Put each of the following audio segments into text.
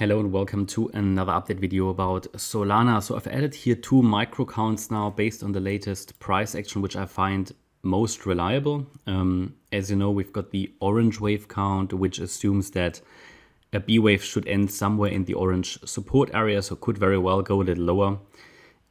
Hello and welcome to another update video about Solana. So I've added here two micro counts now based on the latest price action, which I find most reliable. As you know, we've got the orange wave count, which assumes that a B wave should end somewhere in the orange support area, so could very well go a little lower.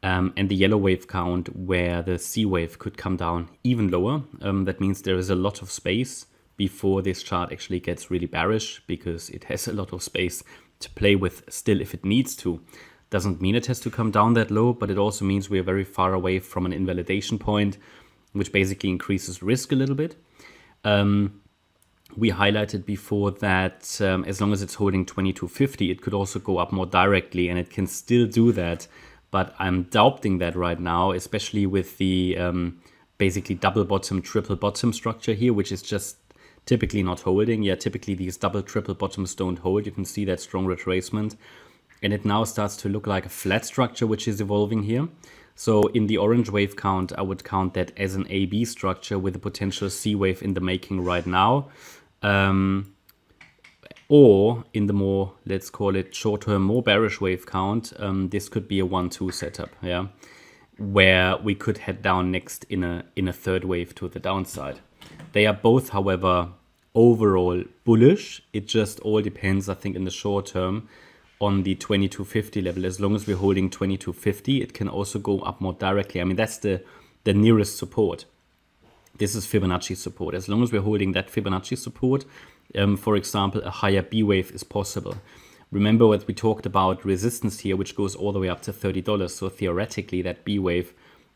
And the yellow wave count, where the C wave could come down even lower. That means there is a lot of space before this chart actually gets really bearish, because it has a lot of space to play with still if it needs to. Doesn't mean it has to come down that low, but it also means we are very far away from an invalidation point, which basically increases risk a little bit. We highlighted before that as long as it's holding 2250, it could also go up more directly, and it can still do that. But I'm doubting that right now, especially with the basically double bottom, triple bottom structure here, which is just typically not holding. Yeah, typically these double, triple bottoms don't hold. You can see that strong retracement. And it now starts to look like a flat structure, which is evolving here. So in the orange wave count, I would count that as an AB structure with a potential C wave in the making right now. Or in the more, let's call it short-term, more bearish wave count, this could be a 1-2 setup, yeah, where we could head down next in a third wave to the downside. They are both, however, overall bullish. It just all depends, I think, in the short term on the 2250 level. As long as we're holding 2250, it can also go up more directly. I mean, that's the nearest support. This is Fibonacci support. As long as we're holding that Fibonacci support, for example, a higher B wave is possible. Remember what we talked about resistance here, which goes all the way up to $30. So theoretically, that B wave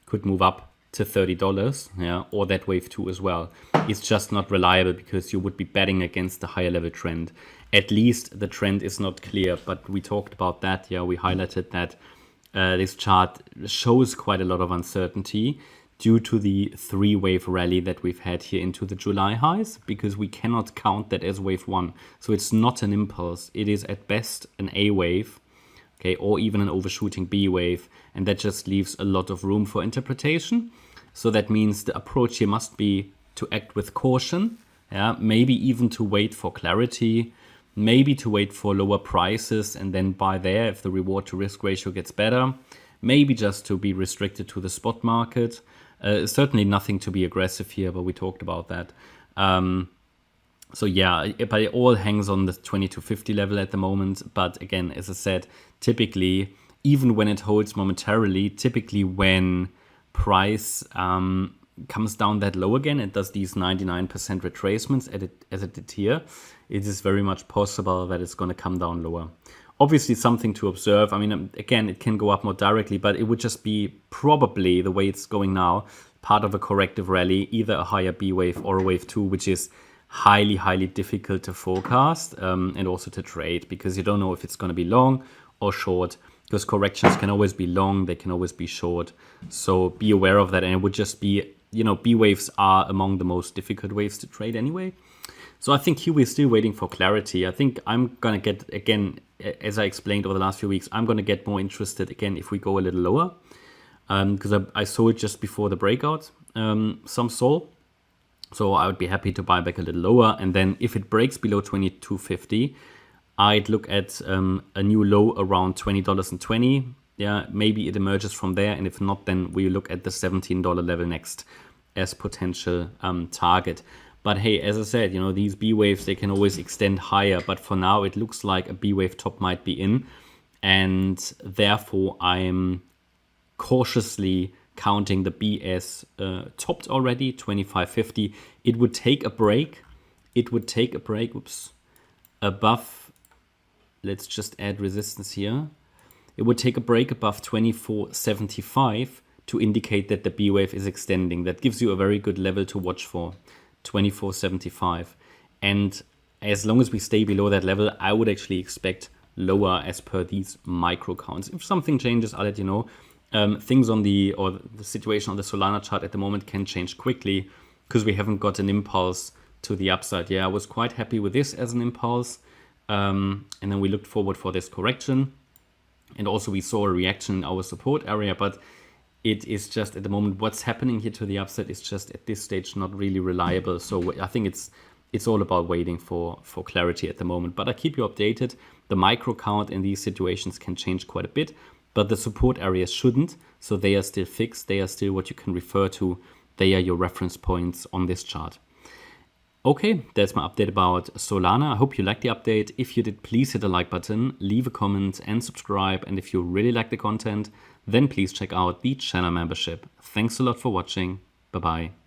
could move up to $30, yeah, or that wave 2 as well. It's just not reliable because you would be betting against the higher level trend. At least the trend is not clear, but we talked about that. Yeah, we highlighted that this chart shows quite a lot of uncertainty due to the 3-wave rally that we've had here into the July highs, because we cannot count that as wave 1. So it's not an impulse. It is at best an A wave, okay, or even an overshooting B wave, and that just leaves a lot of room for interpretation. So that means the approach here must be to act with caution, yeah, maybe even to wait for clarity, maybe to wait for lower prices and then buy there if the reward to risk ratio gets better, maybe just to be restricted to the spot market. Certainly nothing to be aggressive here, but we talked about that. So yeah, but it all hangs on the 2250 level at the moment. But again, as I said, typically, even when it holds momentarily, typically when price comes down that low again, it does these 99% retracements as it did here, it is very much possible that it's going to come down lower. Obviously something to observe. I mean, again, it can go up more directly, but it would just be probably, the way it's going now, part of a corrective rally, either a higher B wave or a wave 2, which is highly, highly difficult to forecast and also to trade, because you don't know if it's going to be long or short, because corrections can always be long, they can always be short. So be aware of that. And it would just be, you know, B waves are among the most difficult waves to trade anyway. So I think here we're still waiting for clarity. I think I'm going to get, again, as I explained over the last few weeks, I'm going to get more interested again if we go a little lower, because I sold just before the breakout some SOL. So I would be happy to buy back a little lower. And then if it breaks below 2250, I'd look at a new low around $20.20. Yeah, maybe it emerges from there. And if not, then we look at the $17 level next as potential target. But hey, as I said, you know, these B waves, they can always extend higher. But for now, it looks like a B wave top might be in. And therefore, I'm cautiously counting the B as topped already, 2550. It would take a break. It would take a break, above, let's just add resistance here. It would take a break above 2475 to indicate that the B wave is extending. That gives you a very good level to watch for. 2475, and as long as we stay below that level, I would actually expect lower as per these micro counts. If something changes, I'll let you know. Things on the situation on the Solana chart at the moment can change quickly because we haven't got an impulse to the upside. Yeah, I was quite happy with this as an impulse, and then we looked forward for this correction, and also we saw a reaction in our support area, but it is just at the moment what's happening here to the upside is just at this stage not really reliable. So I think it's all about waiting for clarity at the moment. But I keep you updated. The micro count in these situations can change quite a bit, but the support areas shouldn't. So they are still fixed. They are still what you can refer to. They are your reference points on this chart. Okay, that's my update about Solana. I hope you liked the update. If you did, please hit the like button, leave a comment and subscribe. And if you really like the content, then please check out the channel membership. Thanks a lot for watching. Bye-bye.